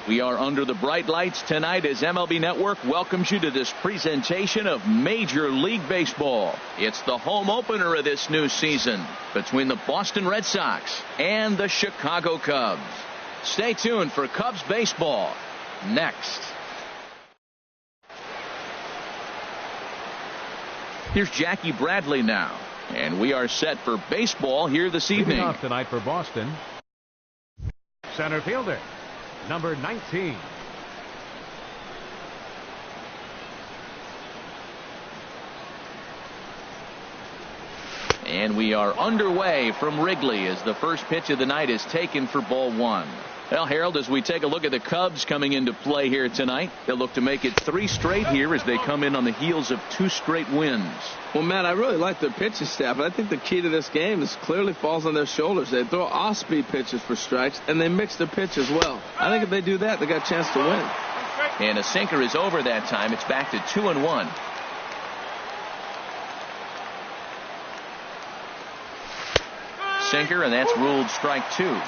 We are under the bright lights tonight as MLB Network welcomes you to this presentation of Major League Baseball. It's the home opener of this new season between the Boston Red Sox and the Chicago Cubs. Stay tuned for Cubs baseball next. Here's Jackie Bradley now, and we are set for baseball here this evening. Leading off tonight for Boston, center fielder, number 19. And we are underway from Wrigley as the first pitch of the night is taken for ball one. Well, Harold, as we take a look at the Cubs coming into play here tonight, they'll look to make it 3 straight here as they come in on the heels of 2 straight wins. Well, Matt, I really like their pitching staff, but I think the key to this game is clearly falls on their shoulders. They throw off-speed pitches for strikes, and they mix their pitch as well. I think if they do that, they got a chance to win. And a sinker is over that time. It's back to 2-1. Sinker, and that's ruled strike 2.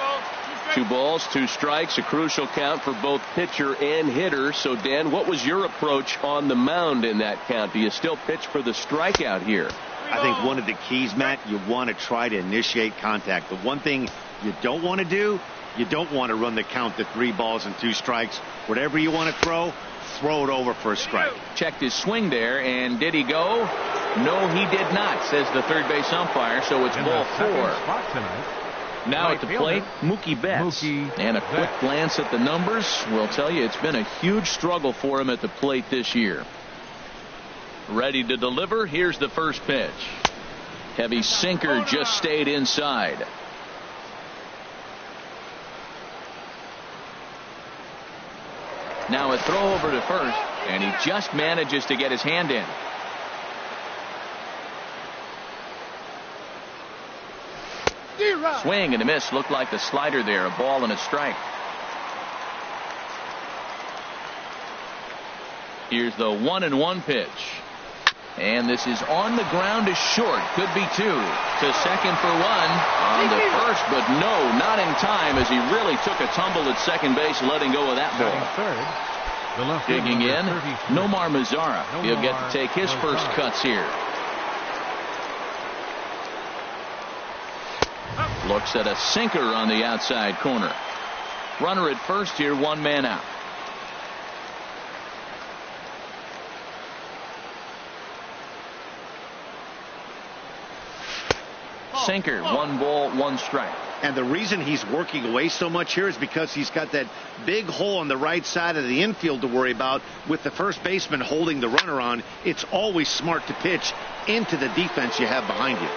2 balls, 2 strikes, a crucial count for both pitcher and hitter. So, Dan, what was your approach on the mound in that count? Do you still pitch for the strikeout here? I think one of the keys, Matt, you want to try to initiate contact. The one thing you don't want to do, you don't want to run the count to 3 balls and 2 strikes. Whatever you want to throw it over for a strike. Checked his swing there, and did he go? No, he did not, says the third base umpire, so it's ball 4. Now at the plate, Mookie Betts. And a quick glance at the numbers will tell you it's been a huge struggle for him at the plate this year. Ready to deliver. Here's the first pitch. Heavy sinker just stayed inside. Now a throw over to first, and he just manages to get his hand in. Swing and a miss. Looked like the slider there. A ball and a strike. Here's the 1-1 pitch. And this is on the ground to short. Could be 2. To second for 1. On to first, but no, not in time as he really took a tumble at second base, letting go of that ball. Digging in, Nomar Mazara. He'll get to take his first cuts here. Looks at a sinker on the outside corner. Runner at first here, 1 man out. Sinker, 1 ball, 1 strike. And the reason he's working away so much here is because he's got that big hole on the right side of the infield to worry about. With the first baseman holding the runner on, it's always smart to pitch into the defense you have behind you.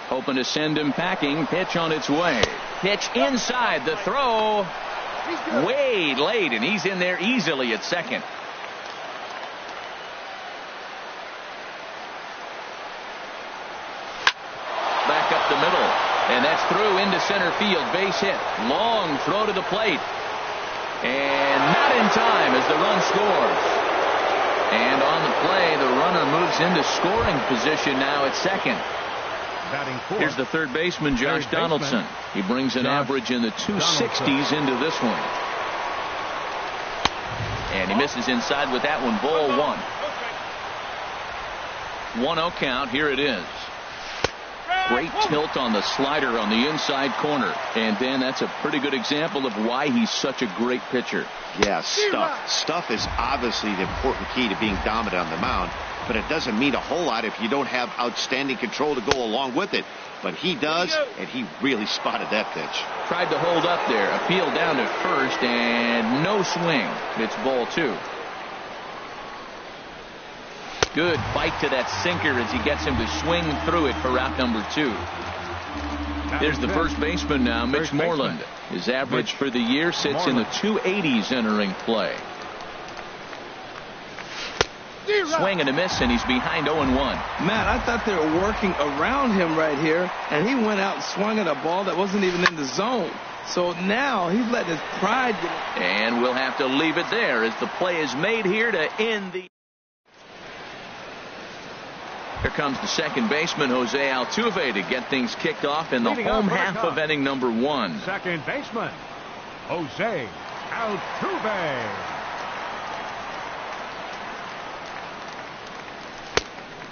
Hoping to send him packing. Pitch on its way. Pitch inside. The throw way late, and he's in there easily at second. Back up the middle, and that's through into center field. Base hit. Long throw to the plate, and not in time as the run scores. And on the play, the runner moves into scoring position now at second. Here's the third baseman, Josh Donaldson. He brings an average in the 260s into this one. And he misses inside with that one. Ball 1. 1-0 count. Here it is. Great tilt on the slider on the inside corner. And Dan, that's a pretty good example of why he's such a great pitcher. Yeah, stuff. Stuff is obviously the important key to being dominant on the mound. But it doesn't mean a whole lot if you don't have outstanding control to go along with it. But he does, and he really spotted that pitch. Tried to hold up there. Appeal down to first, and no swing. It's ball 2. Good bite to that sinker as he gets him to swing through it for out number 2. There's the first baseman now, Mitch Moreland. His average for the year sits in the 280s entering play. Swing and a miss, and he's behind 0-1. Matt, I thought they were working around him right here, and he went out and swung at a ball that wasn't even in the zone. So now he's letting his pride get... And we'll have to leave it there as the play is made here to end the... Here comes the second baseman, Jose Altuve, to get things kicked off in the home half of inning number 1. Second baseman, Jose Altuve.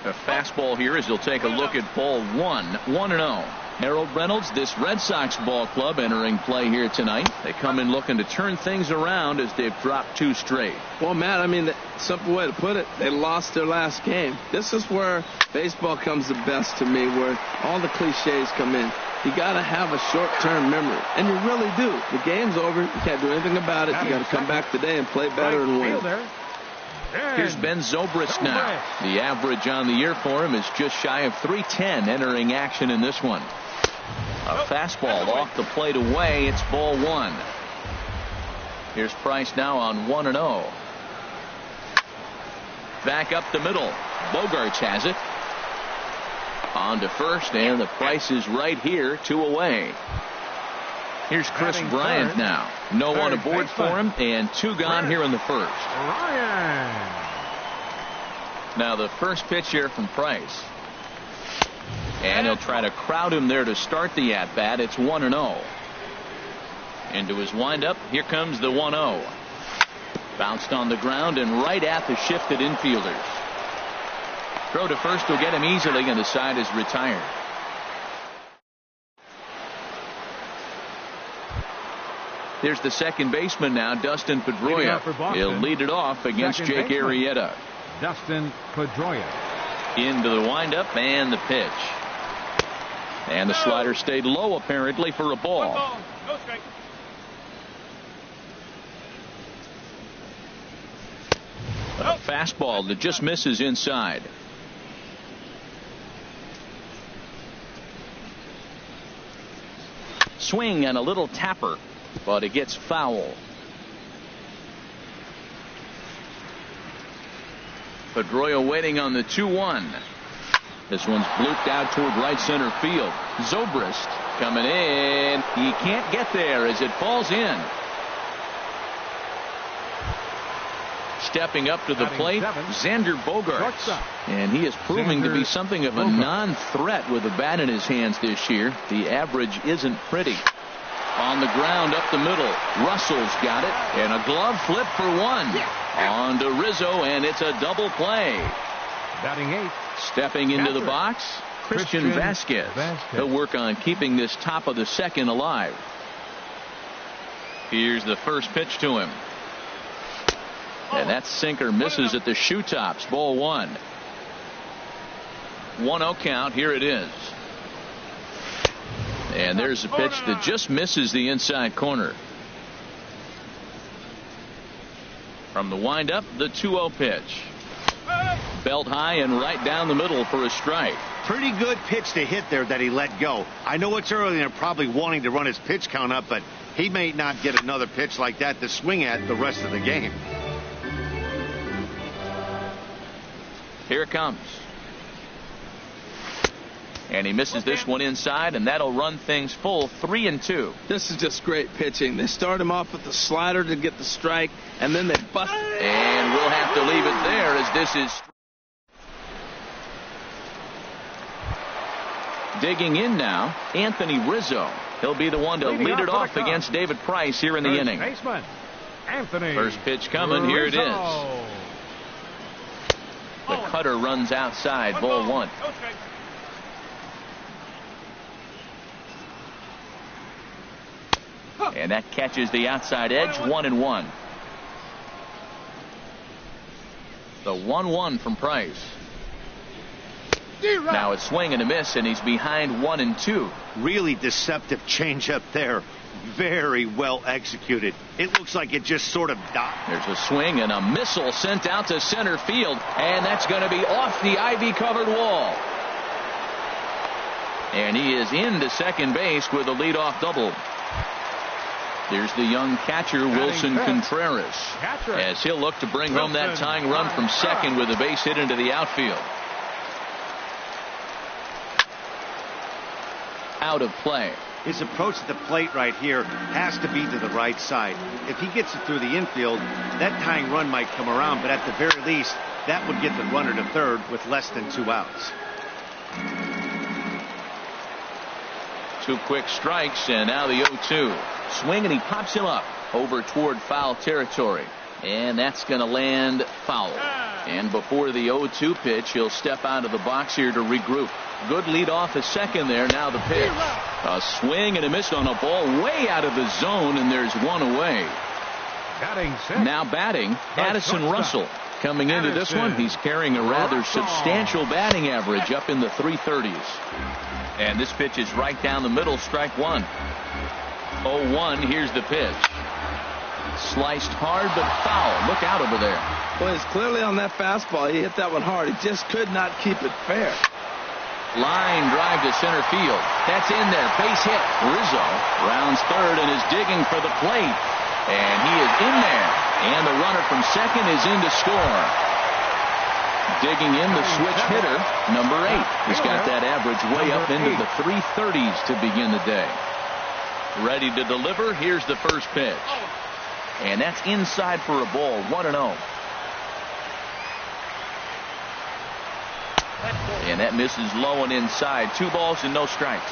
A fastball here as he'll take a look at ball 1. 1-0. Harold Reynolds, this Red Sox ball club, entering play here tonight. They come in looking to turn things around as they've dropped 2 straight. Well, Matt, I mean, the simple way to put it, they lost their last game. This is where baseball comes the best to me, where all the cliches come in. You got to have a short-term memory, and you really do. The game's over. You can't do anything about it. You got to come back today and play better and win. Here's Ben Zobrist now. The average on the year for him is just shy of 310 entering action in this one. A fastball off the plate away. It's ball 1. Here's Price now on 1-0. Back up the middle. Bogarts has it. On to first, and the Price is right here, 2 away. Here's Chris Bryant now. No one aboard for him, and 2 gone here in the first. Now the first pitch here from Price. And he'll try to crowd him there to start the at-bat. It's 1-0. Into his windup. Here comes the 1-0. Bounced on the ground and right at the shifted infielders. Throw to first will get him easily, and the side is retired. Here's the second baseman now, Dustin Pedroia. He'll lead it off against Jake Arrieta. Dustin Pedroia. Into the windup and the pitch. And the slider stayed low apparently for a ball. A fastball that just misses inside. Swing and a little tapper, but it gets foul. Pedroia waiting on the 2-1. This one's blooped out toward right center field. Zobrist coming in. He can't get there as it falls in. Stepping up to the plate, Xander Bogaerts. And he is proving to be something of a non-threat with a bat in his hands this year. The average isn't pretty. On the ground up the middle. Russell's got it. And a glove flip for 1. On to Rizzo, and it's a double play. Batting 8. Stepping into the box, Christian Vasquez. He'll work on keeping this top of the second alive. Here's the first pitch to him. And that sinker misses at the shoe tops. Ball 1. 1-0 count. Here it is. And there's a pitch that just misses the inside corner. From the windup, the 2-0 pitch. Belt high and right down the middle for a strike. Pretty good pitch to hit there that he let go. I know it's early and they're probably wanting to run his pitch count up, but he may not get another pitch like that to swing at the rest of the game. Here it comes. And he misses this one inside, and that'll run things full 3-2. This is just great pitching. They start him off with the slider to get the strike, and then they bust. And we'll have to leave it there as this is. Digging in now, Anthony Rizzo. He'll be the one to lead it off against David Price here in the inning. Baseman, Anthony First pitch coming. Here it is. The cutter runs outside. Ball 1. And that catches the outside edge. 1-1. The 1-1 from Price. Now it's swing and a miss, and he's behind 1-2. Really deceptive changeup there. Very well executed. It looks like it just sort of died. There's a swing and a missile sent out to center field, and that's going to be off the ivy-covered wall. And he is into second base with a leadoff double. There's the young catcher, Wilson Contreras, as he'll look to bring home that tying run from second with a base hit into the outfield. Out of play. His approach to the plate right here has to be to the right side. If he gets it through the infield, that tying run might come around, but at the very least, that would get the runner to third with less than 2 outs. 2 quick strikes, and now the 0-2. Swing, and he pops him up over toward foul territory. And that's going to land foul. And before the 0-2 pitch, he'll step out of the box here to regroup. Good lead off at second there. Now the pitch. A swing and a miss on a ball way out of the zone, and there's one away. Now batting, Addison Russell. Coming into this one, he's carrying a rather substantial batting average up in the 330s. And this pitch is right down the middle, strike one. 0-1, here's the pitch. Sliced hard, but foul. Look out over there. Well, it's clearly on that fastball. He hit that one hard. He just could not keep it fair. Line drive to center field. That's in there. Base hit. Rizzo rounds third and is digging for the plate. And he is in there. And the runner from second is in to score. Digging in the switch hitter, number 8. He's got that average way up into the 330s to begin the day. Ready to deliver. Here's the first pitch. And that's inside for a ball. 1-0. And that misses low and inside. 2 balls and no strikes.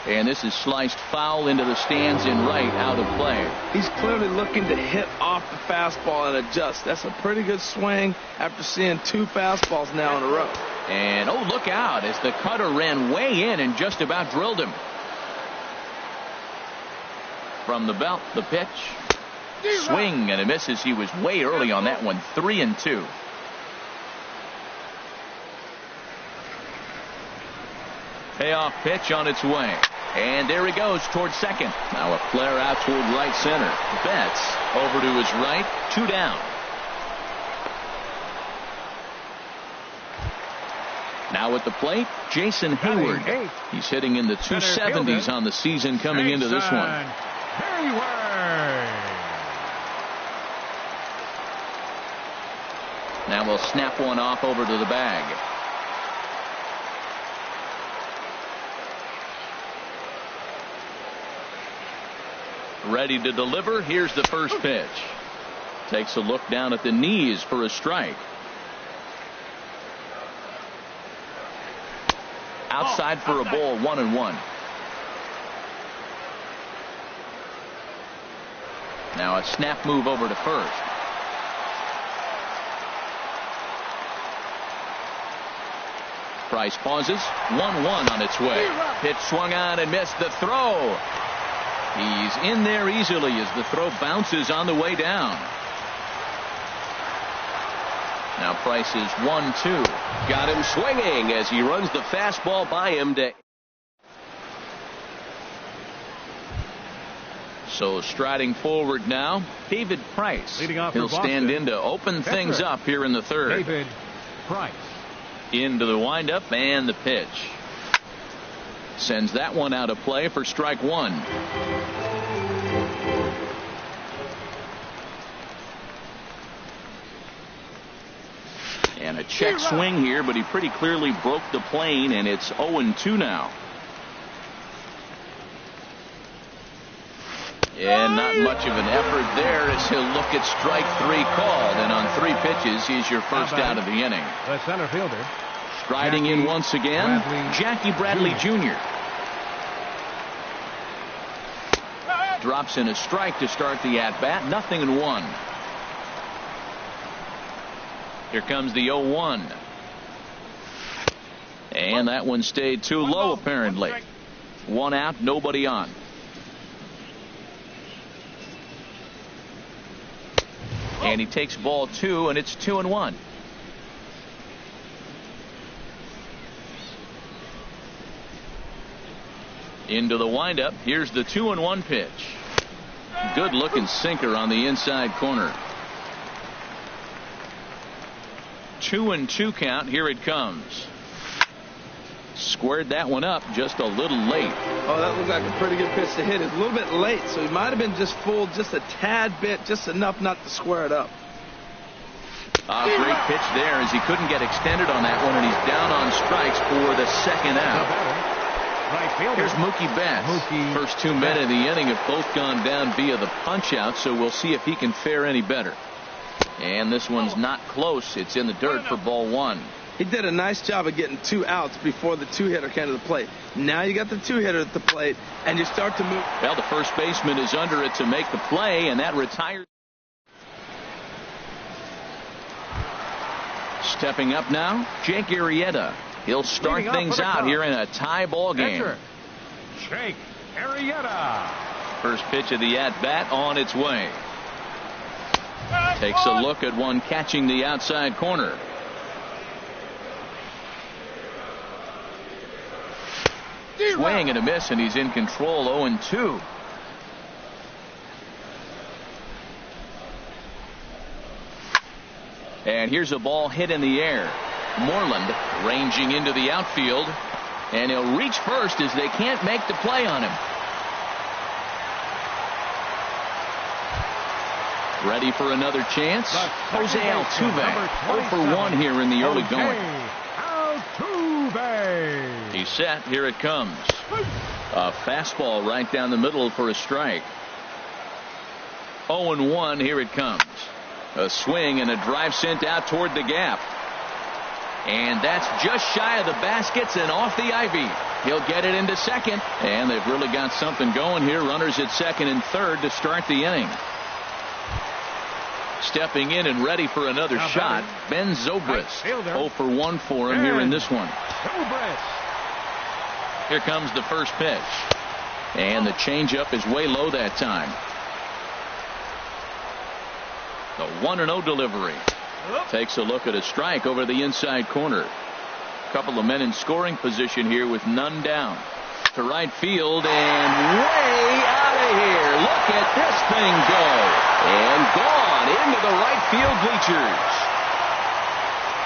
And this is sliced foul into the stands in right, out of play. He's clearly looking to hit off the fastball and adjust. That's a pretty good swing after seeing 2 fastballs now in a row. And oh, look out as the cutter ran way in and just about drilled him. From the belt, the pitch. Swing and a misses. He was way early on that one. 3-2. Payoff pitch on its way. And there he goes towards second. Now a flare out toward right center. Betts over to his right. 2 down. Now at the plate, Jason Hayward. He's hitting in the 270s on the season coming into this one. Now we'll snap one off over to the bag. Ready to deliver. Here's the first pitch. Takes a look down at the knees for a strike. Outside for a ball. 1-1. Now a snap move over to first. Price pauses. 1-1 on its way. Pitch swung on and missed. The throw. He's in there easily as the throw bounces on the way down. Now Price is 1-2. Got him swinging as he runs the fastball by him. So striding forward now, David Price. He'll stand in to open things up here in the third. David Price. Into the windup and the pitch. Sends that one out of play for strike one. And a check swing here, but he pretty clearly broke the plane, and it's 0-2 now. And not much of an effort there as he'll look at strike 3 called, and on 3 pitches he's your first out of the inning. The center fielder. Striding in once again, Jackie Bradley Jr. Drops in a strike to start the at-bat. 0-1. Here comes the 0-1. And that one stayed too low apparently. 1 out, nobody on. And he takes ball 2, and it's 2-1. Into the windup. Here's the 2-1 pitch. Good looking sinker on the inside corner. 2-2 count. Here it comes. Squared that one up just a little late. Oh, that looked like a pretty good pitch to hit. It's a little bit late, so he might have been just fooled just a tad bit, just enough not to square it up. Great pitch there as he couldn't get extended on that one, and he's down on strikes for the second out. Here's Mookie Betts. First 2 men in the inning have both gone down via the punch out, so we'll see if he can fare any better. And this one's not close. It's in the dirt for ball one. He did a nice job of getting 2 outs before the 2-hitter came to the plate. Now you got the 2-hitter at the plate, and you start to move. Well, the first baseman is under it to make the play, and that retires. Stepping up now, Jake Arrieta. He'll start things out here in a tie ball game. Jake Arrieta. First pitch of the at-bat on its way. Takes a look at one catching the outside corner. Swing and a miss, and he's in control. 0-2. And here's a ball hit in the air. Moreland ranging into the outfield, and he'll reach first as they can't make the play on him. Ready for another chance. Jose Altuve, 0 for 1 here in the early going. Altuve. He's set. Here it comes. A fastball right down the middle for a strike. 0-1. Here it comes. A swing and a drive sent out toward the gap. And that's just shy of the baskets and off the ivy. He'll get it into second. And they've really got something going here. Runners at second and third to start the inning. Stepping in and ready for another shot, Ben Zobrist. 0 for 1 for him here in this one. Here comes the first pitch. And the changeup is way low that time. The 1-0 delivery. Takes a look at a strike over the inside corner. Couple of men in scoring position here with none down. To right field and way out of here. Look at this thing go. And gone into the right field bleachers.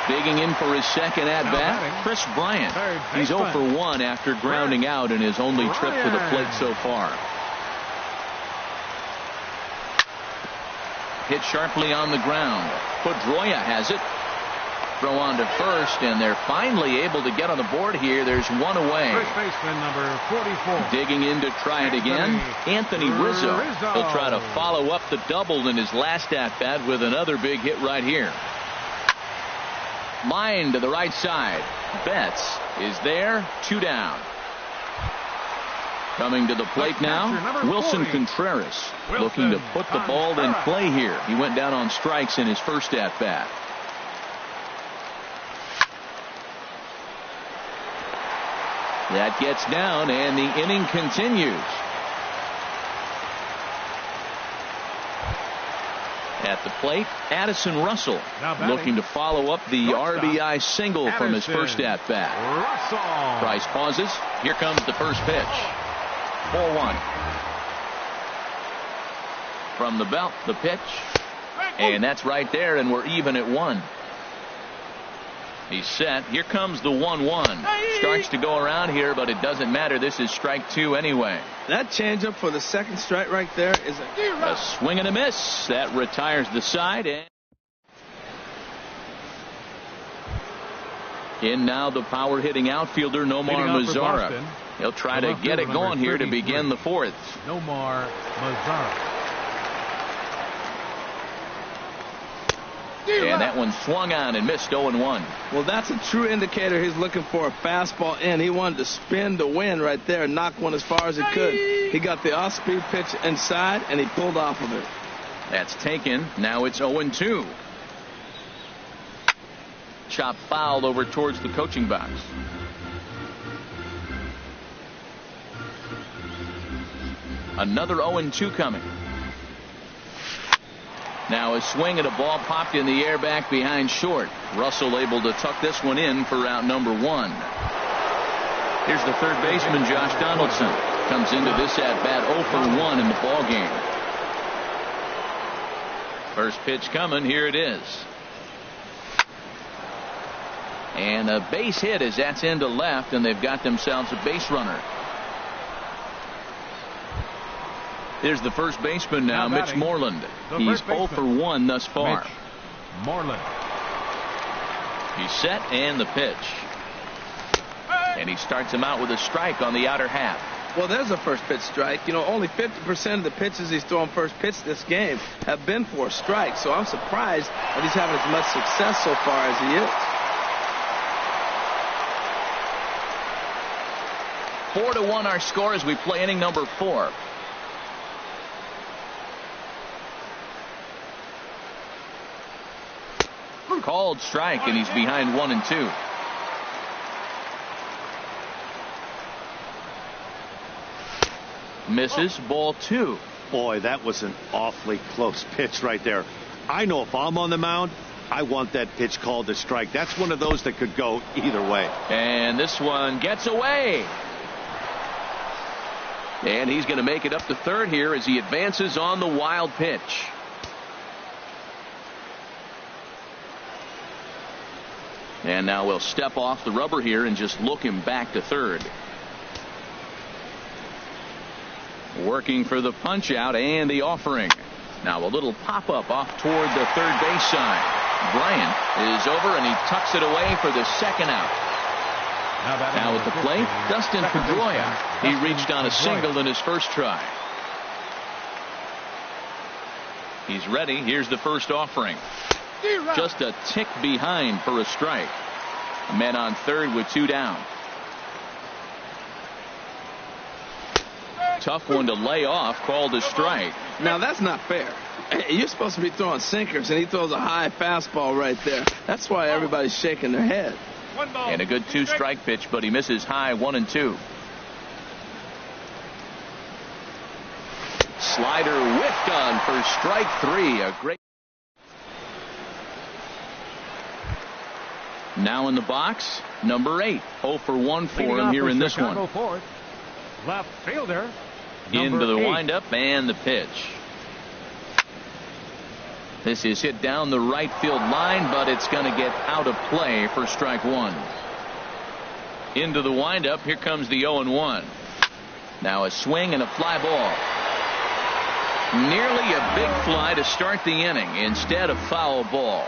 Digging in for his second at-bat, Chris Bryant. He's 0 for 1 after grounding out in his only trip to the plate so far. Hit sharply on the ground. Pedroia has it. Throw on to first, and they're finally able to get on the board here. There's one away. First baseman number 44. Digging in to try it again, Anthony Rizzo. He'll try to follow up the double in his last at-bat with another big hit right here. Line to the right side. Betts is there. 2 down. Coming to the plate now, Wilson Contreras, looking to put the ball in play here. He went down on strikes in his first at-bat. That gets down, and the inning continues. At the plate, Addison Russell, looking to follow up the RBI single from his first at-bat. Price pauses. Here comes the first pitch. 4-1. From the belt, the pitch. And that's right there, and we're even at 1. He's set. Here comes the 1-1. Starts to go around here, but it doesn't matter. This is strike 2 anyway. That changeup for the second strike right there is a swing and a miss. That retires the side. And in now the power hitting outfielder Nomar Mazara. He'll try to get it going here to begin the fourth. Nomar Mazara. And that one swung on and missed. 0-1. Well, that's a true indicator. He's looking for a fastball in. He wanted to spin the wind right there and knock one as far as he could. He got the off-speed pitch inside, and he pulled off of it. That's taken. Now it's 0-2. Chop fouled over towards the coaching box. Another 0-2 coming. Now a swing and a ball popped in the air back behind short. Russell able to tuck this one in for out number 1. Here's the third baseman, Josh Donaldson. Comes into this at-bat 0 for 1 in the ball game. First pitch coming. Here it is. And a base hit as that's into left, and they've got themselves a base runner. Here's the first baseman now, Mitch Moreland. He's 0 for 1 thus far. Mitch Moreland. He's set, and the pitch. And he starts him out with a strike on the outer half. Well, there's a first pitch strike. You know, only 50% of the pitches he's throwing first pitch this game have been for a strike. So I'm surprised that he's having as much success so far as he is. 4-1 our score as we play inning number 4. Called strike, and he's behind 1-2. Misses, ball 2. Boy, that was an awfully close pitch right there. I know if I'm on the mound, I want that pitch called a strike. That's one of those that could go either way. And this one gets away. And he's going to make it up to third here as he advances on the wild pitch. And now we'll step off the rubber here and just look him back to third. Working for the punch out and the offering. Now a little pop up off toward the third base side. Bryant is over and he tucks it away for the second out. Now at the plate, Dustin Pedroia. He reached on a single in his first try. He's ready. Here's the first offering. Just a tick behind for a strike. Men on third with 2 down. Tough one to lay off, called a strike. Now that's not fair. You're supposed to be throwing sinkers, and he throws a high fastball right there. That's why everybody's shaking their head. And a good 2-strike pitch, but he misses high 1-2. Slider whipped on for strike 3. A great. Now in the box, number 8. 0 for 1 for him here in this one. Left fielder. Into the windup and the pitch. This is hit down the right field line, but it's going to get out of play for strike 1. Into the windup. Here comes the 0-1. Now a swing and a fly ball. Nearly a big fly to start the inning instead of foul ball.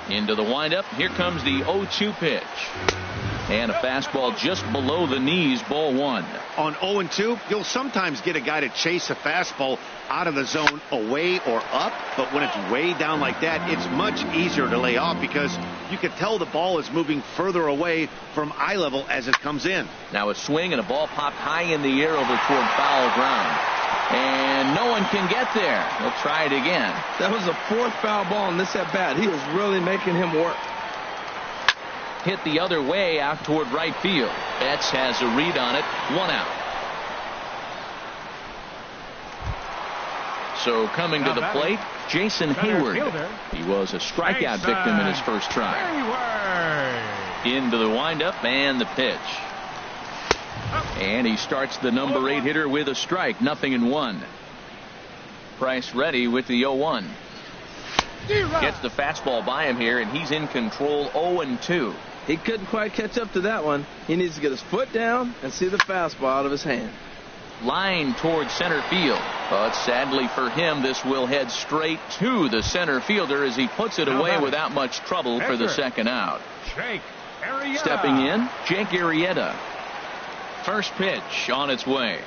Into the windup. Here comes the 0-2 pitch. And a fastball just below the knees, ball 1. On 0-2, you'll sometimes get a guy to chase a fastball out of the zone away or up, but when it's way down like that, it's much easier to lay off because you can tell the ball is moving further away from eye level as it comes in. Now a swing and a ball popped high in the air over toward foul ground. And no one can get there. They'll try it again. That was a 4th foul ball in this at bat. He was really making him work. Hit the other way out toward right field. Betts has a read on it. 1 out. So coming to the plate, Jason Hayward. He was a strikeout victim in his first try. Into the windup and the pitch. And he starts the number 8 hitter with a strike. 0-1. Price ready with the 0-1. Gets the fastball by him here, and he's in control. 0-2. He couldn't quite catch up to that one. He needs to get his foot down and see the fastball out of his hand. Line towards center field. But sadly for him, this will head straight to the center fielder as he puts it away without much trouble for the second out. Stepping in, Jake Arrieta. First pitch on its way.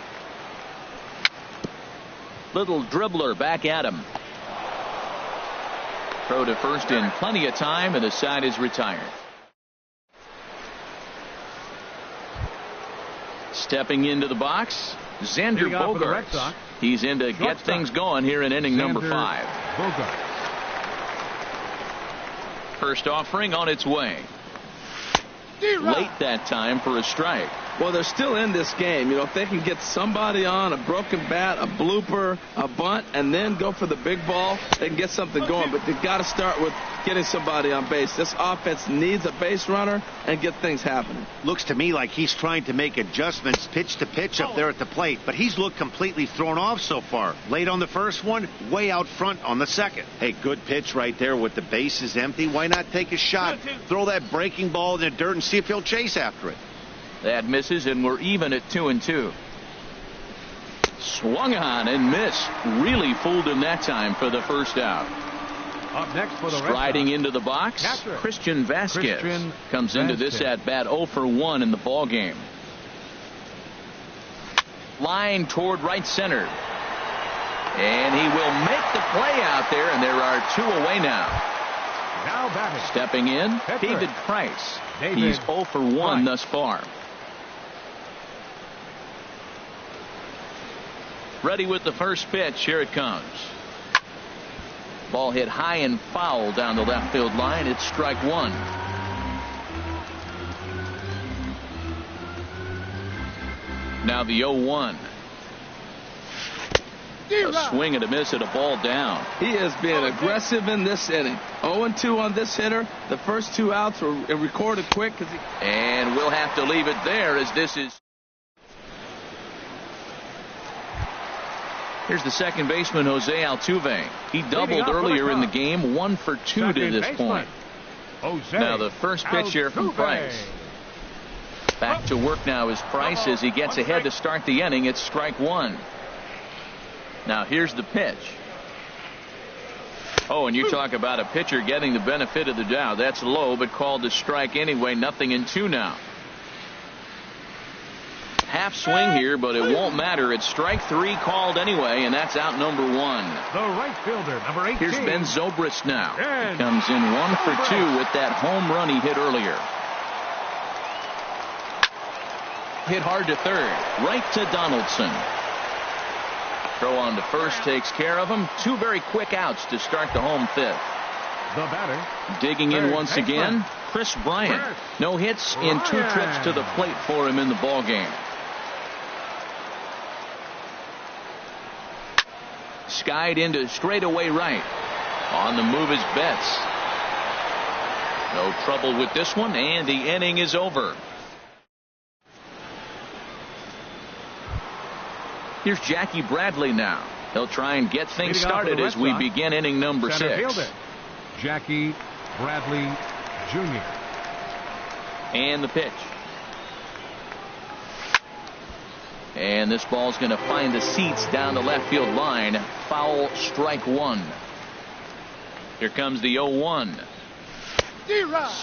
Little dribbler back at him. Throw to first in plenty of time, and the side is retired. Stepping into the box, Xander Bogaerts. He's in to get things going here in inning number 5. First offering on its way. Late that time for a strike. Well, they're still in this game. You know, if they can get somebody on a broken bat, a blooper, a bunt, and then go for the big ball, they can get something going. But they've got to start with getting somebody on base. This offense needs a base runner and get things happening. Looks to me like he's trying to make adjustments pitch to pitch up there at the plate, but he's looked completely thrown off so far. Late on the first one, way out front on the second. Hey, good pitch right there with the bases empty. Why not take a shot? Throw that breaking ball in the dirt and see if he'll chase after it. That misses, and we're even at 2-2. Swung on and missed. Really fooled him that time for the first out. Up next for the striding into the box, Christian Vasquez comes into this at bat 0 for 1 in the ball game. Line toward right center. And he will make the play out there, and there are 2 away now. Now batting. Stepping in, David Price. He's 0 for 1 thus far. Ready with the first pitch. Here it comes. Ball hit high and foul down the left field line. It's strike 1. Now the 0-1. A swing and a miss at a ball down. He is being aggressive in this inning. 0-2 on this hitter. The first 2 outs were recorded quick. And we'll have to leave it there as this is. Here's the second baseman, Jose Altuve. He doubled earlier in the game, 1 for 2 to this point. Now the first pitch here from Price. Back to work now is Price as he gets ahead to start the inning. It's strike 1. Now here's the pitch. Oh, and you talk about a pitcher getting the benefit of the doubt. That's low, but called a strike anyway. 0-2 now. Half swing here, but it won't matter. It's strike 3 called anyway, and that's out number 1. The right fielder, number 18. Here's Ben Zobrist now. He comes in 1 for 2 with that home run he hit earlier. Hit hard to third. Right to Donaldson. Throw on to first takes care of him. 2 very quick outs to start the home 5th. The batter. Digging in once again, Chris Bryant. No hits in 2 trips to the plate for him in the ball game. Skied into straightaway right. On the move is Betts. No trouble with this one, and the inning is over. Here's Jackie Bradley now. He'll try and get things started as we begin inning number 6. Jackie Bradley Jr. And the pitch. And this ball's going to find the seats down the left field line. Foul, strike 1. Here comes the 0-1.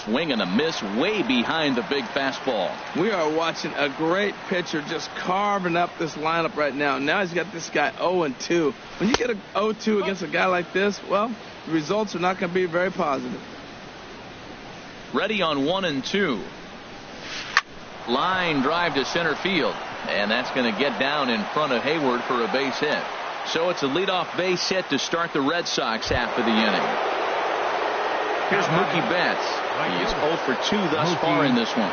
Swing and a miss way behind the big fastball. We are watching a great pitcher just carving up this lineup right now. Now he's got this guy 0-2. When you get a 0-2 against a guy like this, well, the results are not going to be very positive. Ready on 1-2. Line drive to center field. And that's going to get down in front of Hayward for a base hit. So it's a leadoff base hit to start the Red Sox half of the inning. Here's Mookie Betts. He is 0 for 2 thus far in this one.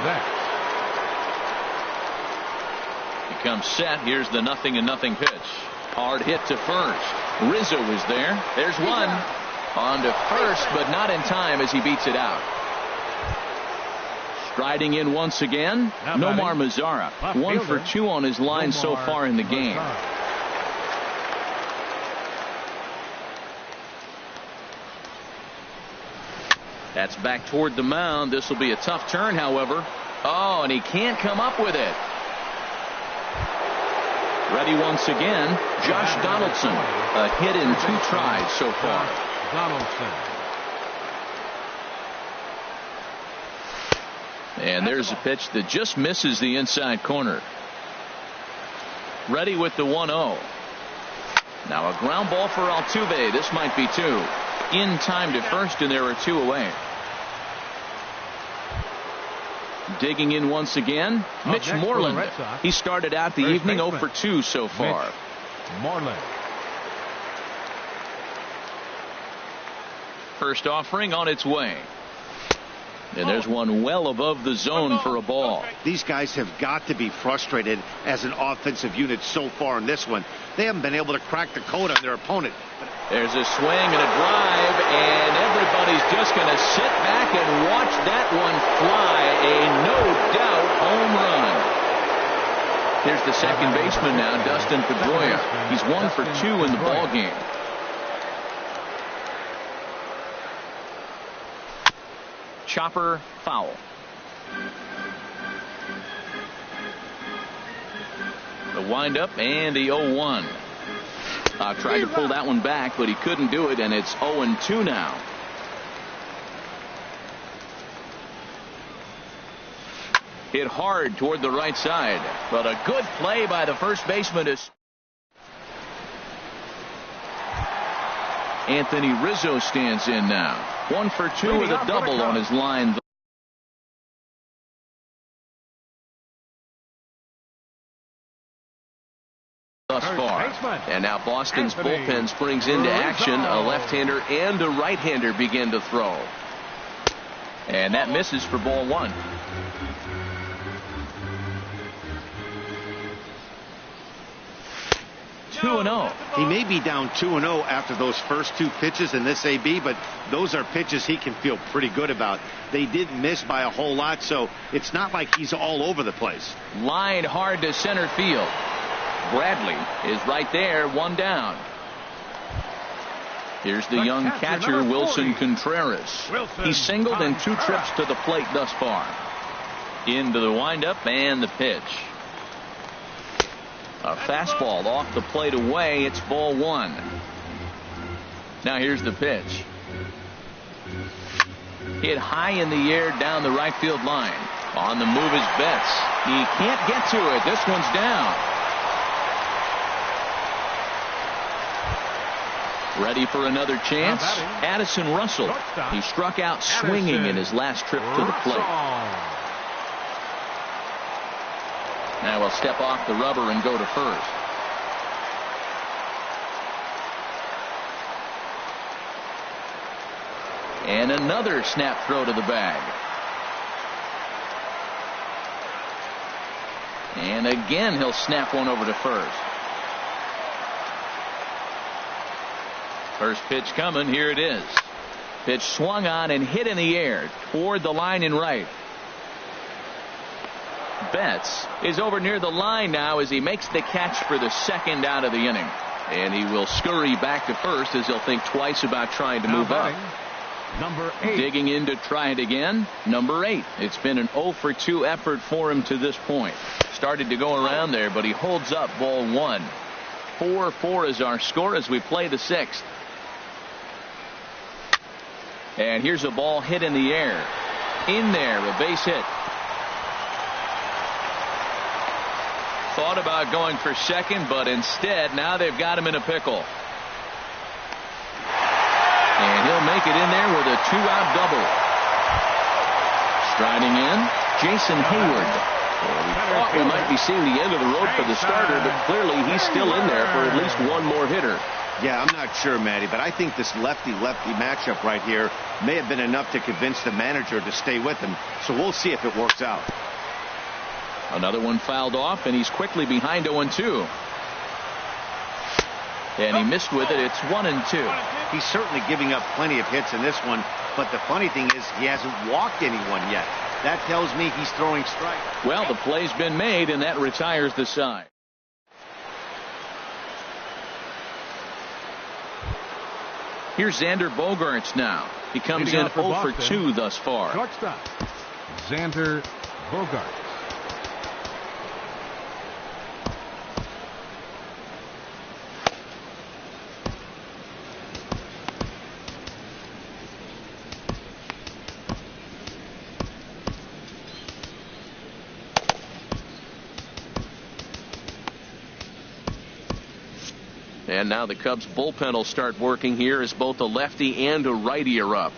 He comes set. Here's the 0-0 pitch. Hard hit to first. Rizzo is there. There's one. On to first, but not in time as he beats it out. Striding in once again, Nomar Mazara. 1 for 2 on his line so far in the game. That's back toward the mound. This will be a tough turn, however. Oh, and he can't come up with it. Ready once again, Josh Donaldson. A hit in 2 tries so far. Donaldson. And there's a pitch that just misses the inside corner. Ready with the 1-0. Now a ground ball for Altuve. This might be 2. In time to first, and there are 2 away. Digging in once again, Mitch Moreland. He started out the evening 0 for 2 so far. Moreland. First offering on its way. And there's one well above the zone for a ball. These guys have got to be frustrated as an offensive unit so far in this one. They haven't been able to crack the code on their opponent. There's a swing and a drive, and everybody's just going to sit back and watch that one fly. A no-doubt home run. Here's the second baseman now, Dustin Pedroia. He's 1 for 2 in the ball game. Chopper foul. The windup and the 0-1. Tried to pull that one back, but he couldn't do it, and it's 0-2 now. Hit hard toward the right side. But a good play by the first baseman is Anthony Rizzo stands in now. 1 for 2 with a double on his line thus far. And now Boston's bullpen springs into action. A left-hander and a right-hander begin to throw. And that misses for ball 1. He may be down 2-0 after those first 2 pitches in this AB, but those are pitches he can feel pretty good about. They didn't miss by a whole lot, so it's not like he's all over the place. Line hard to center field. Bradley is right there, 1 down. Here's the young catcher, Wilson Contreras. He's singled in 2 trips to the plate thus far. Into the windup and the pitch. A fastball off the plate away. It's ball 1. Now here's the pitch. Hit high in the air down the right field line. On the move is Betts. He can't get to it. This one's down. Ready for another chance? Addison Russell. He struck out swinging in his last trip to the plate. Now we'll step off the rubber and go to first. And another snap throw to the bag. And again he'll snap one over to first. First pitch coming. Here it is. Pitch swung on and hit in the air toward the line in right. Betts is over near the line now as he makes the catch for the second out of the inning. And he will scurry back to first as he'll think twice about trying to move up. Number 8. Digging in to try it again. Number 8. It's been an 0 for 2 effort for him to this point. Started to go around there, but he holds up ball 1. 4-4 is our score as we play the 6th. And here's a ball hit in the air. In there, a base hit. Thought about going for second, but instead now they've got him in a pickle. And he'll make it in there with a 2-out double. Striding in, Jason Hayward. Well, we thought we might be seeing the end of the road for the starter, but clearly he's still in there for at least one more hitter. Yeah, I'm not sure, Matty, but I think this lefty-lefty matchup right here may have been enough to convince the manager to stay with him. So we'll see if it works out. Another one fouled off, and he's quickly behind 0-2. And he missed with it. It's 1-2. He's certainly giving up plenty of hits in this one, but the funny thing is he hasn't walked anyone yet. That tells me he's throwing strikes. Well, the play's been made, and that retires the side. Here's Xander Bogaerts now. He comes in 0 for 2 thus far. Shortstop, Xander Bogaerts. And now the Cubs bullpen will start working here as both a lefty and a righty are up.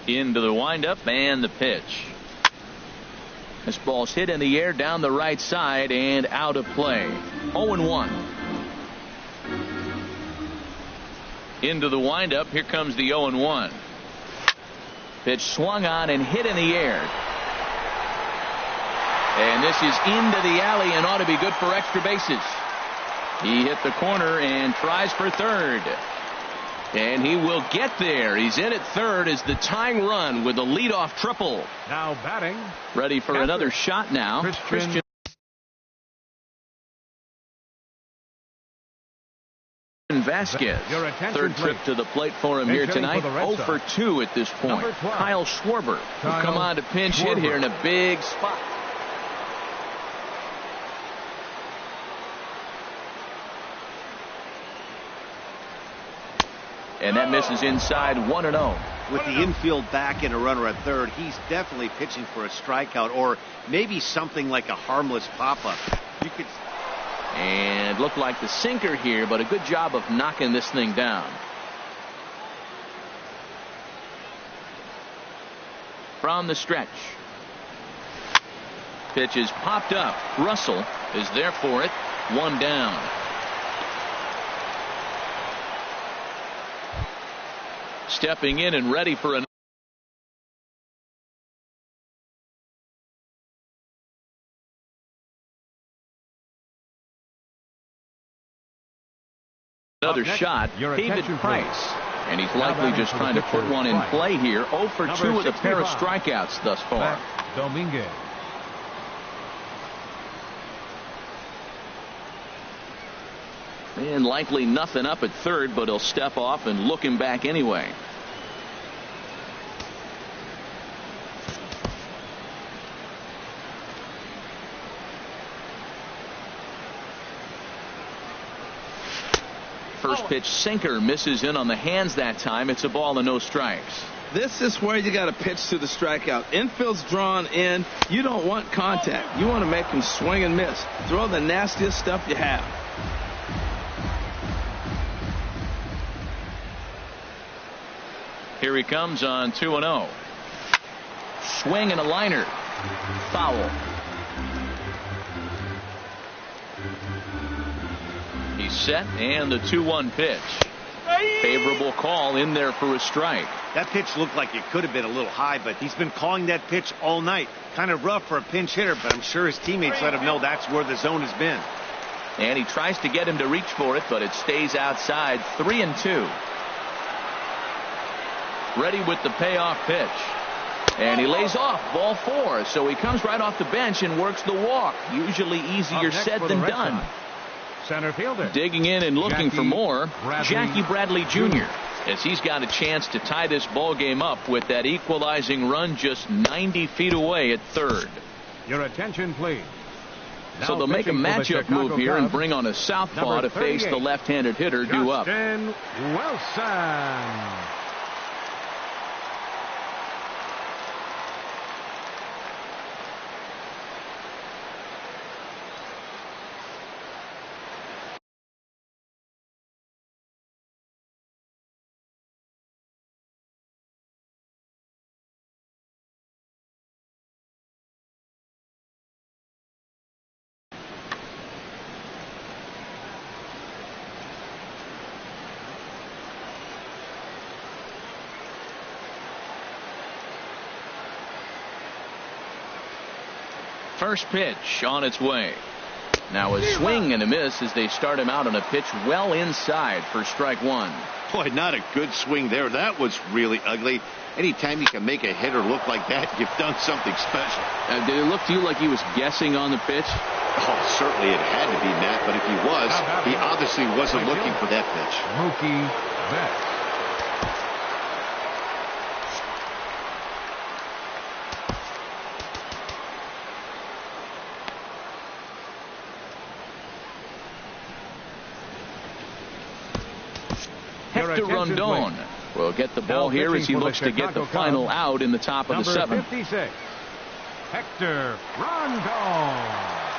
Into the windup and the pitch. This ball's hit in the air down the right side and out of play. 0-1. Into the windup. Here comes the 0-1. Pitch swung on and hit in the air. And this is into the alley and ought to be good for extra bases. He hit the corner and tries for third. And he will get there. He's in at third as the tying run with a leadoff triple. Now batting. Ready for another shot now. Christian Vasquez. Third trip to the plate for him here tonight. 0 for 2 at this point. Kyle Schwarber will come on to pinch hit here in a big spot. And that misses inside. 1-0. with the infield back and a runner at third, he's definitely pitching for a strikeout or maybe something like a harmless pop-up. You could. And looked like the sinker here, but a good job of knocking this thing down. From the stretch. Pitch is popped up. Russell is there for it. One down. Stepping in and ready for another shot. David Price. And he's likely just trying to put one in play here. 0 for 2 with a pair of strikeouts thus far. Dominguez. And likely nothing up at third, but he'll step off and look him back anyway. First pitch sinker misses in on the hands that time. It's a ball and no strikes. This is where you got to pitch to the strikeout. Infield's drawn in. You don't want contact. You want to make him swing and miss. Throw the nastiest stuff you have. Here he comes on 2-0. Swing and a liner. Foul. He's set, and the 2-1 pitch. Favorable call in there for a strike. That pitch looked like it could have been a little high, but he's been calling that pitch all night. Kind of rough for a pinch hitter, but I'm sure his teammates let him know that's where the zone has been. And he tries to get him to reach for it, but it stays outside. 3-2. Ready with the payoff pitch. And he lays off. Ball 4. So he comes right off the bench and works the walk. Usually easier said than done. Center fielder. Digging in and looking for more. Jackie Bradley Jr. as he's got a chance to tie this ball game up with that equalizing run just 90 feet away at third. Your attention, please. So they'll make a matchup move here and bring on a southpaw to face the left-handed hitter due up. Justin Wilson. First pitch on its way. Now a swing and a miss as they start him out on a pitch well inside for strike one. Boy, not a good swing there. That was really ugly. Anytime you can make a hitter look like that, you've done something special. Did it look to you like he was guessing on the pitch? Oh, certainly it had to be, Matt, but if he was, he obviously wasn't looking for that pitch. Mookie Betts. Hector Rondon will get the ball here as he looks to get the final out in the top of the seventh. 56, Hector Rondon.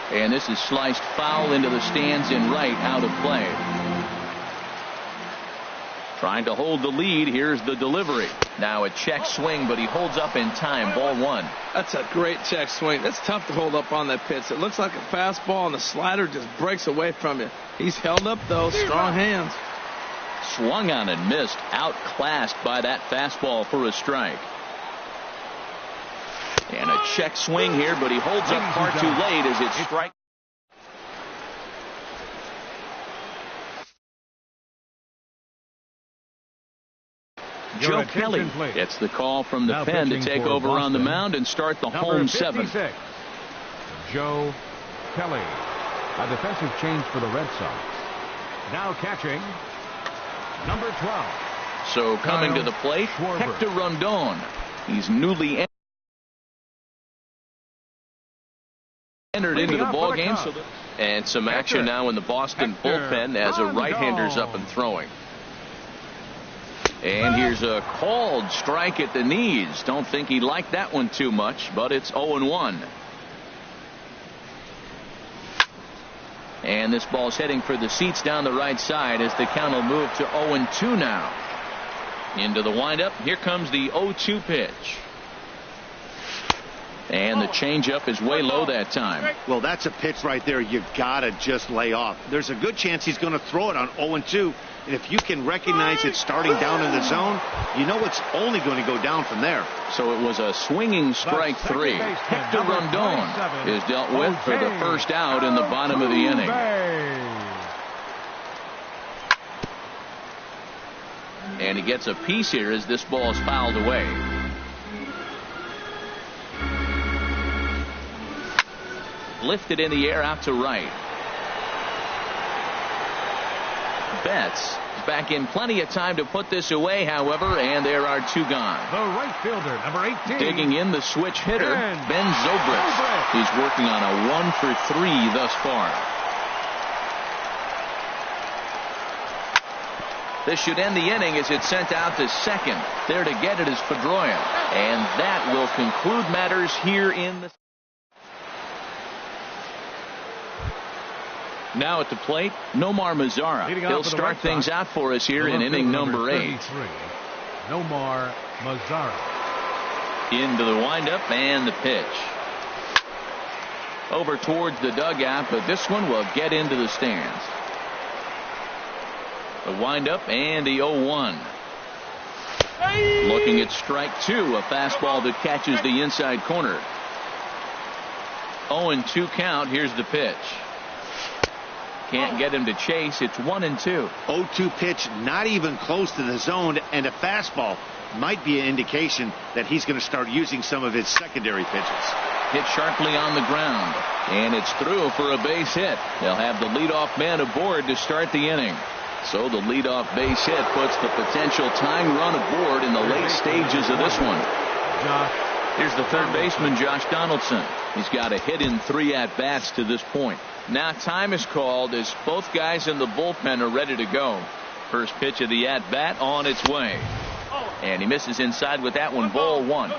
And this is sliced foul into the stands in right, out of play. Trying to hold the lead. Here's the delivery. Now a check swing, but he holds up in time. Ball one. That's a great check swing. That's tough to hold up on that pitch. It looks like a fastball, and the slider just breaks away from you. He's held up, though. Strong hands. Swung on and missed. Outclassed by that fastball for a strike. And a check swing here, but he holds up far too late as it strikes. Joe Kelly gets the call from the pen to take over on the mound and start the home seventh. Joe Kelly. A defensive change for the Red Sox. Now catching, number 12. So coming to the plate, Hector Rondon. He's newly entered into the ball game. And some action now in the Boston bullpen as a right-hander's up and throwing. And here's a called strike at the knees. Don't think he liked that one too much, but it's 0-1. And this ball's heading for the seats down the right side as the count will move to 0-2 now. Into the windup. Here comes the 0-2 pitch. And the changeup is way low that time. Well, that's a pitch right there you gotta just lay off. There's a good chance he's going to throw it on 0-2. And if you can recognize it starting down in the zone, you know it's only going to go down from there. So it was a swinging strike 3. Hector Rondon is dealt with for the first out in the bottom of the inning. And he gets a piece here as this ball is fouled away. Lifted in the air out to right. Betts back in plenty of time to put this away, however, and there are 2 gone. The right fielder, number 18. Digging in the switch hitter, Ben Zobrist. He's working on a 1 for 3 thus far. This should end the inning as it's sent out to second. There to get it is Pedroia. And that will conclude matters here in the... Now at the plate, Nomar Mazara. He'll start things out for us here in inning number 8. Nomar Mazara. Into the windup and the pitch. Over towards the dugout, but this one will get into the stands. The windup and the 0-1. Looking at strike 2, a fastball that catches the inside corner. 0-2 count. Here's the pitch. Can't get him to chase. It's 1-2. 0-2 pitch, not even close to the zone, and a fastball might be an indication that he's going to start using some of his secondary pitches. Hit sharply on the ground, and it's through for a base hit. They'll have the leadoff man aboard to start the inning. So the leadoff base hit puts the potential tying run aboard in the late stages of this one. Here's the third baseman, Josh Donaldson. He's got a hit in 3 at-bats to this point. Now time is called as both guys in the bullpen are ready to go. First pitch of the at-bat on its way. And he misses inside with that one. Ball 1.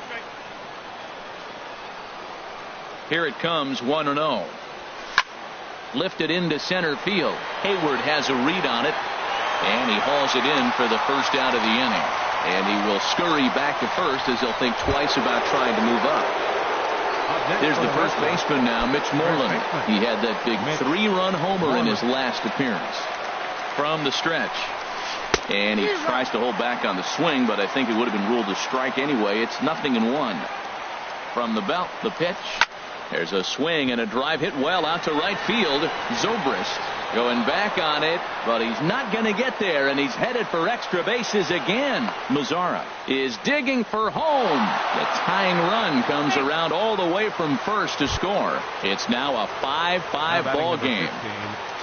Here it comes, 1-0. Lifted into center field. Hayward has a read on it. And he hauls it in for the first out of the inning. And he will scurry back to first as he'll think twice about trying to move up. There's the first baseman now, Mitch Moreland. He had that big 3-run homer in his last appearance. From the stretch. And he tries to hold back on the swing, but I think it would have been ruled a strike anyway. It's 0-1. From the belt, the pitch. There's a swing and a drive hit well out to right field. Zobrist going back on it, but he's not going to get there, and he's headed for extra bases again. Mazara is digging for home. The tying run comes around all the way from first to score. It's now a 5-5 ball game.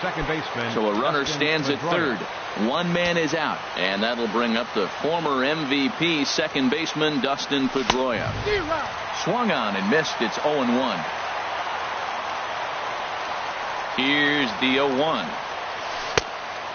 Second baseman. So a runner stands at third. One man is out, and that'll bring up the former MVP second baseman Dustin Pedroia. Swung on and missed. It's 0-1. Here's the 0-1.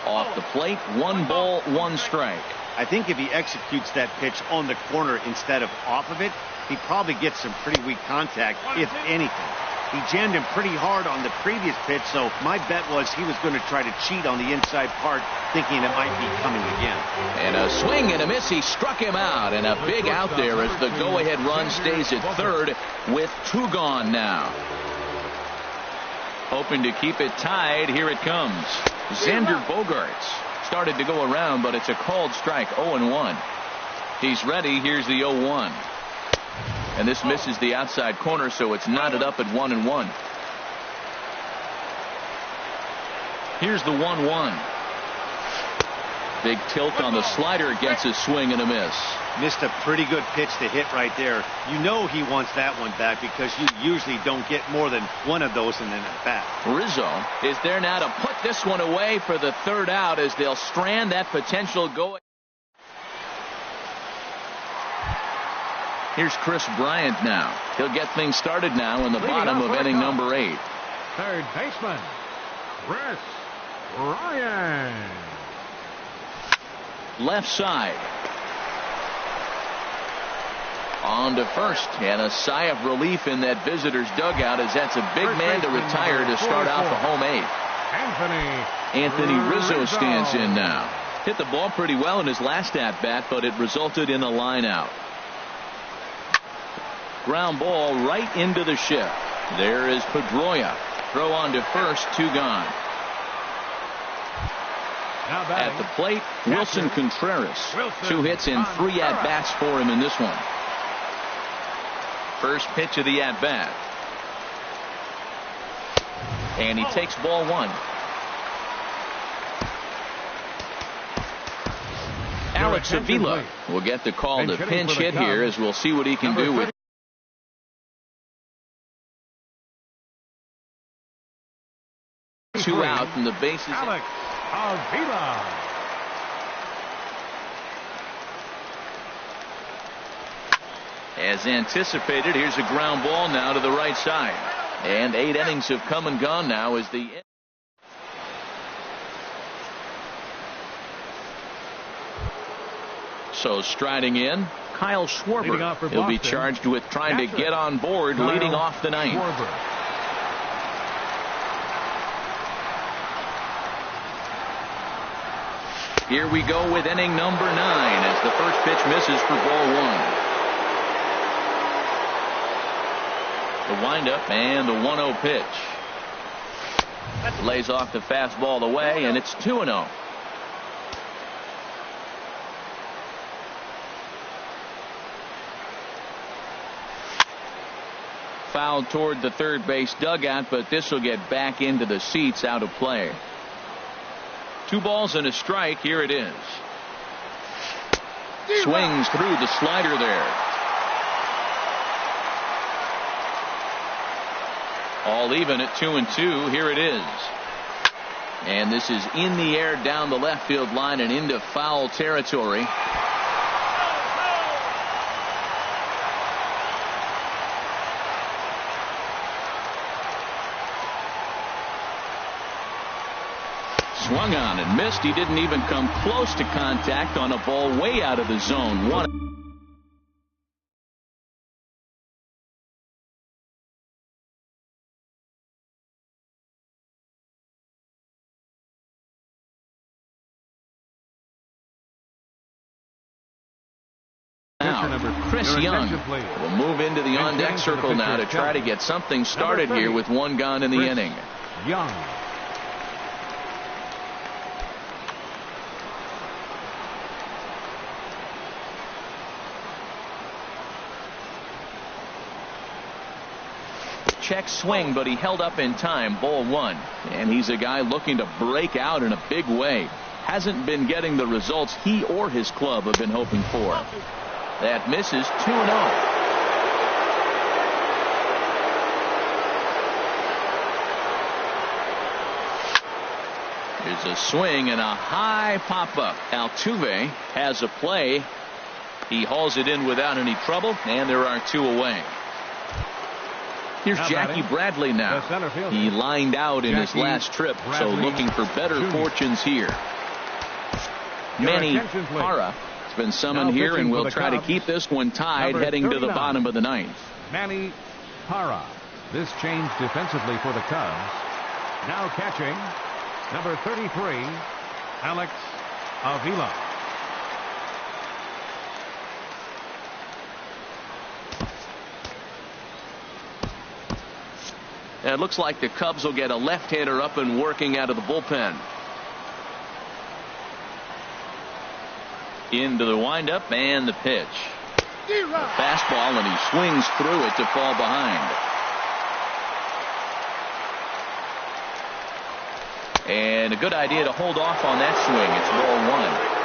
Off the plate, 1 ball, 1 strike. I think if he executes that pitch on the corner instead of off of it, he probably gets some pretty weak contact, if anything. He jammed him pretty hard on the previous pitch, so my bet was he was going to try to cheat on the inside part, thinking it might be coming again. And a swing and a miss. He struck him out, and a big out there as the go-ahead run stays at third with 2 gone now. Hoping to keep it tied. Here it comes. Xander Bogaerts started to go around, but it's a called strike. 0-1. He's ready. Here's the 0-1. And this misses the outside corner, so it's knotted up at 1-1. Here's the 1-1. Big tilt on the slider gets a swing and a miss. Missed a pretty good pitch to hit right there. You know he wants that one back because you usually don't get more than one of those in an at-bat. Rizzo is there now to put this one away for the third out as they'll strand that potential go. Here's Chris Bryant now. He'll get things started now in the bottom of inning number 8. Third baseman, Chris Bryant. Left side. On to first, and a sigh of relief in that visitor's dugout as that's a big man to retire to start out the home 8. Anthony Rizzo stands in now. Hit the ball pretty well in his last at-bat, but it resulted in a line out. Ground ball right into the shift. There is Pedroia. Throw on to first, 2 gone. At the plate, Wilson Contreras. 2 hits and 3 at-bats for him in this one. First pitch of the at-bat. And he takes ball 1. Alex Avila will get the call to pinch hit here as we'll see what he can do with 2 out and the bases. Alex Avila. As anticipated, here's a ground ball now to the right side. And 8 innings have come and gone now as the so striding in, Kyle Schwarber. He'll be charged with trying to get on board leading off the 9th. Here we go with inning number 9 as the first pitch misses for ball 1. The windup and the 1-0 pitch. Lays off the fastball away, and it's 2-0. Fouled toward the third base dugout, but this will get back into the seats, out of play. 2 balls and a strike. Here it is. Swings through the slider there. All even at 2-2. Here it is. And this is in the air down the left field line and into foul territory. Swung on and missed. He didn't even come close to contact on a ball way out of the zone. 1. Chris Young will move into the on-deck circle now to try to get something started here with 1 gone in the inning. Young. Check swing, but he held up in time. Ball 1. And he's a guy looking to break out in a big way. Hasn't been getting the results he or his club have been hoping for. That misses. 2-0. Here's a swing and a high pop-up. Altuve has a play. He hauls it in without any trouble, and there are 2 away. Here's Jackie Bradley now. He lined out in his last trip, so looking for better fortunes here. Manny Parra has been summoned here and will try to keep this one tied heading to the bottom of the 9th. Manny Parra. This change defensively for the Cubs. Now catching, number 33, Alex Avila. And it looks like the Cubs will get a left-hander up and working out of the bullpen. Into the windup and the pitch. The fastball, and he swings through it to fall behind. And a good idea to hold off on that swing. It's ball 1.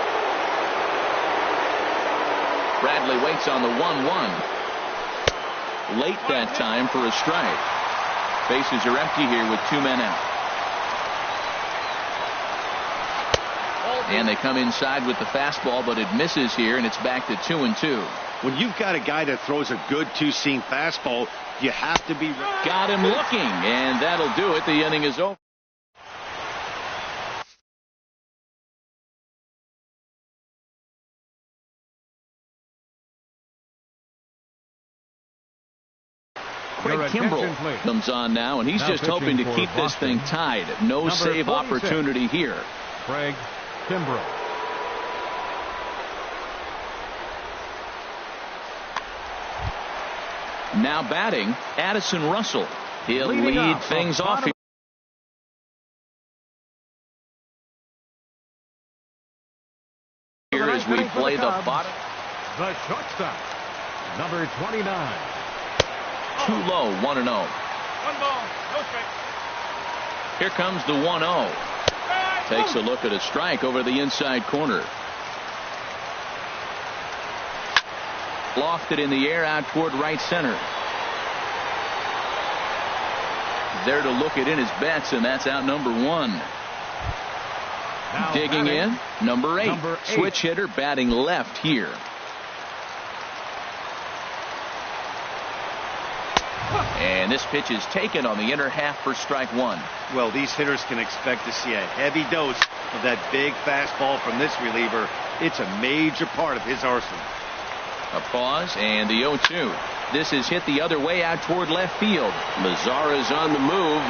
Bradley waits on the 1-1. Late that time for a strike. Bases are empty here with 2 men out. And they come inside with the fastball, but it misses here, and it's back to 2-2. When you've got a guy that throws a good two-seam fastball, you have to be ready. Got him looking, and that'll do it. The inning is over. Craig Kimbrell comes on now, and he's just hoping to keep this thing tied. No save opportunity here. Craig Kimbrell. Now batting, Addison Russell. He'll lead things off here as we play the bottom. The shortstop, number 29. Too low, 1-0. 1 ball, no strike. Here comes the 1-0. Takes a look at a strike over the inside corner. Lofted in the air out toward right center. There to look it in his bets, and that's out number 1. Now digging batting, in, number 8. Number 8. Switch hitter batting left here. And this pitch is taken on the inner half for strike 1. Well, these hitters can expect to see a heavy dose of that big fastball from this reliever. It's a major part of his arsenal. A pause and the 0-2. This is hit the other way out toward left field. Mazara's on the move.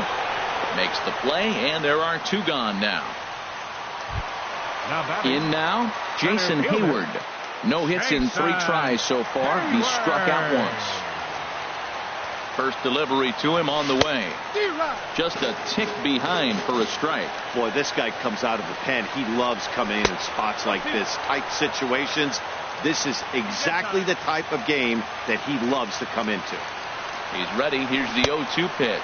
Makes the play, and there are 2 gone now. In now, Jason Hayward. No hits in 3 tries so far. He's struck out once. First delivery to him on the way. Just a tick behind for a strike. Boy, this guy comes out of the pen. He loves coming in spots like this. Tight situations. This is exactly the type of game that he loves to come into. He's ready. Here's the 0-2 pitch.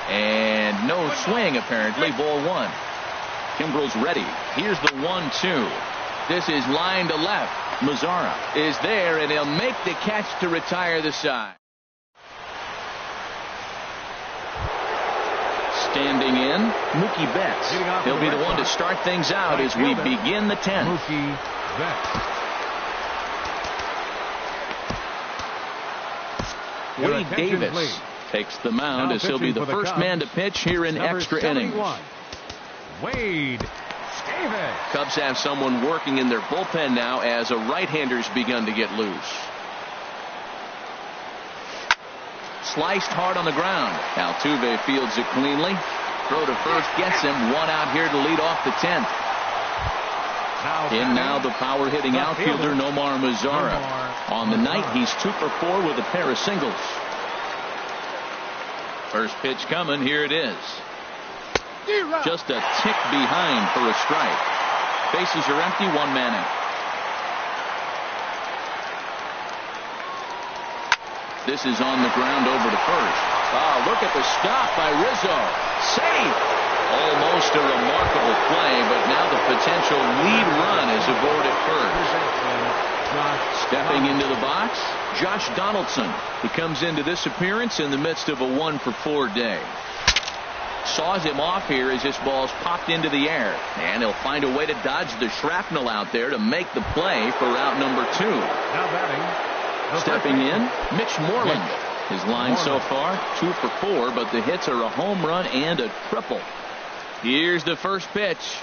And no swing, apparently. Ball 1. Kimbrell's ready. Here's the 1-2. This is line to left. Mazara is there, and he'll make the catch to retire the side. Standing in, Mookie Betts. He'll be the one to start things out as we begin the 10th. Mookie Betts. Wade Davis takes the mound as he'll be the first man to pitch here in extra innings. Wade Davis. Cubs have someone working in their bullpen now as a right-hander's begun to get loose. Sliced hard on the ground. Altuve fields it cleanly. Throw to first gets him. 1 out here to lead off the 10th. In now the power-hitting outfielder Nomar Mazara. On the night, he's 2 for 4 with a pair of singles. First pitch coming. Here it is. Just a tick behind for a strike. Bases are empty. 1 man out. This is on the ground over to first. Oh, look at the stop by Rizzo. Safe. Almost a remarkable play, but now the potential lead run is aboard at first. Stepping into the box, Josh Donaldson. He comes into this appearance in the midst of a 1 for 4 day. Saws him off here as this ball's popped into the air. And he'll find a way to dodge the shrapnel out there to make the play for out number 2. Now batting. Stepping in, Mitch Moreland. His line so far, 2 for 4, but the hits are a home run and a triple. Here's the first pitch.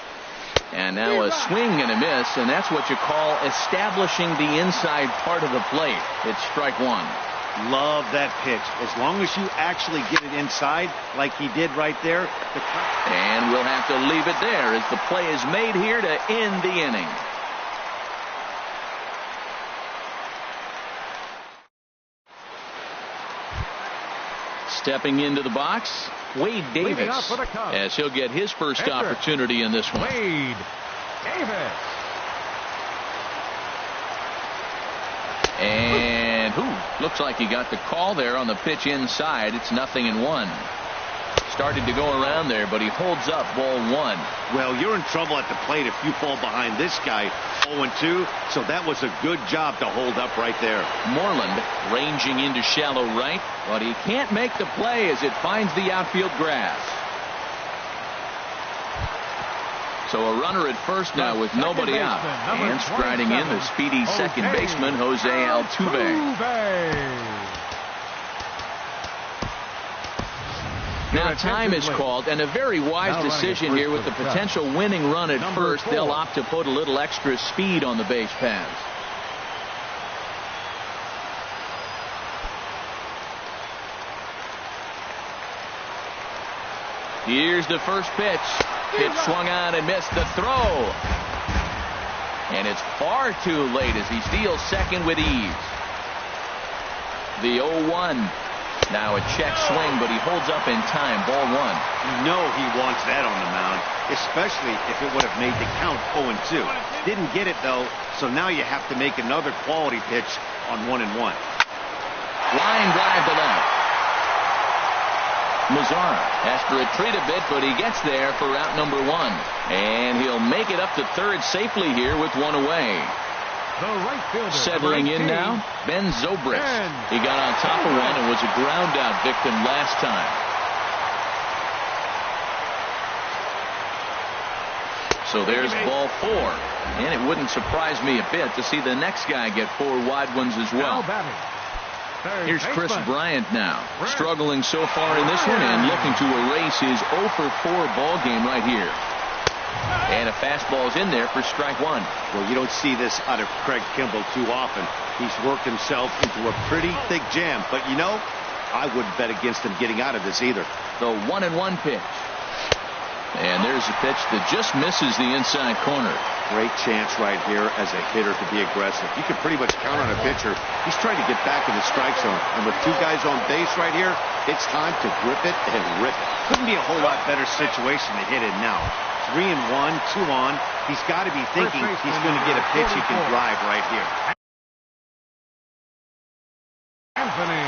And now a swing and a miss, and that's what you call establishing the inside part of the plate. It's strike 1. Love that pitch. As long as you actually get it inside, like he did right there. And we'll have to leave it there as the play is made here to end the inning. Stepping into the box, Wade Davis, as he'll get his first opportunity in this one. Wade Davis. And looks like he got the call there on the pitch inside. It's 0-1. started to go around there, but he holds up ball 1. Well, you're in trouble at the plate if you fall behind this guy 0-2, so that was a good job to hold up right there. Moreland ranging into shallow right, but he can't make the play as it finds the outfield grass. So a runner at first now with nobody out. And striding in the speedy second baseman, Jose Altuve. Now time is called, and a very wise decision here with the potential winning run at first. They'll opt to put a little extra speed on the base paths. Here's the first pitch. Pitch swung on and missed the throw. And it's far too late as he steals second with ease. The 0-1. Now a check swing, but he holds up in time. Ball 1. You know he wants that on the mound, especially if it would have made the count 0-2. Didn't get it, though, so now you have to make another quality pitch on 1-1. Line drive to left. Mazara has to retreat a bit, but he gets there for route number 1. And he'll make it up to third safely here with one away. The right fielder, settling in now, Ben Zobrist. He got on top of one and was a ground out victim last time. So there's ball 4. And it wouldn't surprise me a bit to see the next guy get 4 wide ones as well. Here's Chris Bryant now, struggling so far in this one and looking to erase his 0-for-4 ball game right here. And a fastball's in there for strike 1. Well, you don't see this out of Craig Kimbrell too often. He's worked himself into a pretty thick jam, but you know, I wouldn't bet against him getting out of this either. The 1-1 pitch. And there's a pitch that just misses the inside corner. Great chance right here as a hitter to be aggressive. You can pretty much count on a pitcher. He's trying to get back in the strike zone. And with 2 guys on base right here, it's time to grip it and rip it. Couldn't be a whole lot better situation to hit it now. 3-1, 2 on. He's got to be thinking he's going to get a pitch he can drive right here.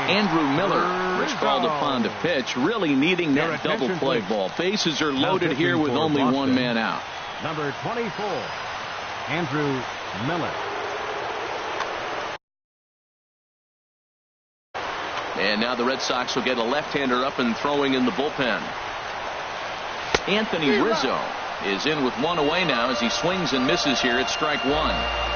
Andrew Miller was called upon to pitch, really needing that double play ball. Bases are loaded here with only one man out. Number 24, Andrew Miller. And now the Red Sox will get a left-hander up and throwing in the bullpen. Anthony Rizzo is in with one away now as he swings and misses here at strike 1.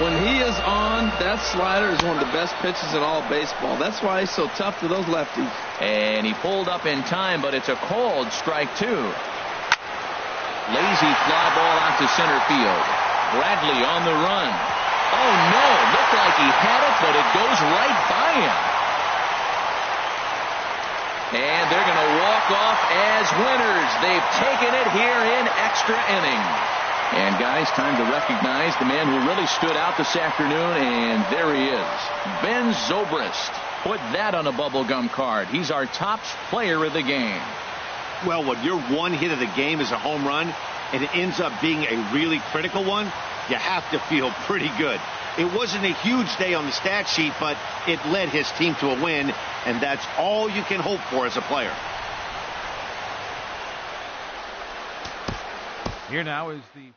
When he is on, that slider is one of the best pitches in all baseball. That's why he's so tough to those lefties. And he pulled up in time, but it's a called strike 2. Lazy fly ball out to center field. Bradley on the run. Oh no, looked like he had it, but it goes right by him. And they're going to walk off as winners. They've taken it here in extra innings. And guys, time to recognize the man who really stood out this afternoon, and there he is. Ben Zobrist. Put that on a bubblegum card. He's our top player of the game. Well, when your one hit of the game is a home run, and it ends up being a really critical one, you have to feel pretty good. It wasn't a huge day on the stat sheet, but it led his team to a win, and that's all you can hope for as a player. Here now is the